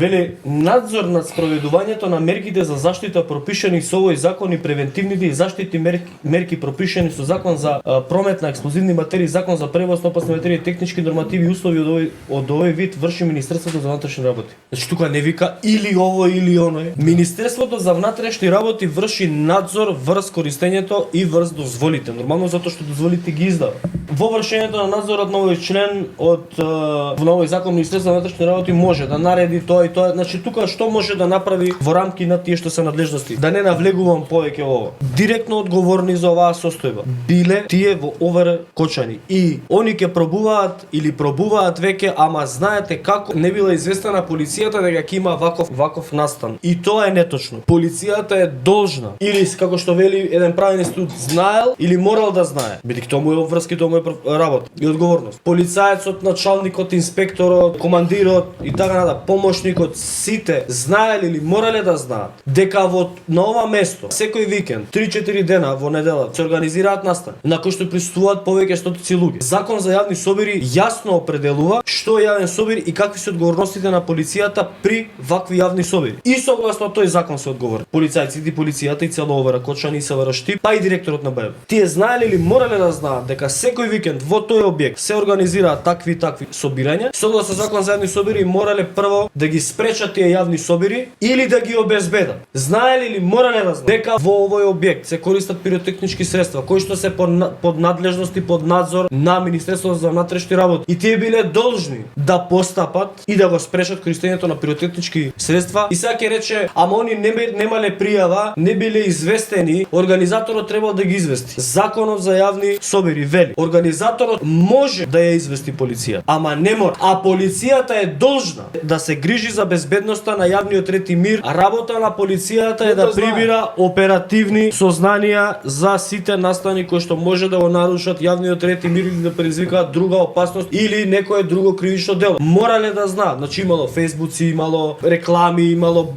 Вели надзор над спроведувањето на мерките за заштита пропишани со овој закон и превентивните и заштитни мерки пропишани со закон за промет на експлозивни материи, закон за превоз на опасни материи, технички нормативи и услови од овој вид врши Министерството за внатрешни работи. Значи тука не вика или ово или оно. Министерството за внатрешни работи врши надзор врз користењето и врз дозволите. Нормално затоа што дозволите ги издава. Во вршењето на надзорот на овој член од во овој закон Министерството за внатрешни работи може да нареди тоа и тоа. Значи тука што може да направи во рамки на тие што се надлежности. Да не навлегувам повеќе во ова. Директно одговорни за оваа состојба биле тие во ОВР Кочани и они ќе пробуваат веќе, ама знаете како не била известена полицијата дека ќе има ваков настан. И тоа е неточно. Полицијата е должна или како што вели еден правен институт знаел или морал да знае. Бидејќи тоа му е обврски, тоа му е работа и одговорност. Полицаецот, началникот, инспекторот, командирот и така натаму, помошникот, сите знаеле или морале да знаат дека на ова место секој викенд 3-4 дена во недела се организираат настани на кои што присуствуваат повеќе стотици луѓе. Закон за јавни собири јасно определува што е јавен собир и какви се одговорностите на полицијата при вакви јавни собири. И согласно тој закон се одговорни полицајците и полицијата и цело ОВР Кочани и СВР Штип, па и директорот на БЕБ. Тие знаеле или морале да знаат дека секој викенд во тој објект се организираат такви собирања. Согласно закон за јавни собири морале прво да ги спречат тие јавни собири или да ги обезбедат. Знаеле или морале да знаат дека во овој објект се користат пиротехнички средства кои што се под надлежност и под надзор на Министерството за внатрешни работи. И тие биле должни да постапат и да го спрешат користењето на пиротехнички средства. И сега ќе рече, ама они немале пријава, не биле известени, организаторот требал да ги извести. Законот за јавни собири вели, организаторот може да ја извести полицијата, ама не мора. А полицијата е должна да се грижи за безбедноста на јавниот ред и мир. Работа на полицијата е да прибира оперативни сознанија за сите настани кои што може да го нарушат јавниот ред и мир или да предизвикаат друга опасност или некое друго кривично дело. Морале да знаат. Значи имало фејсбуци, имало реклами, имало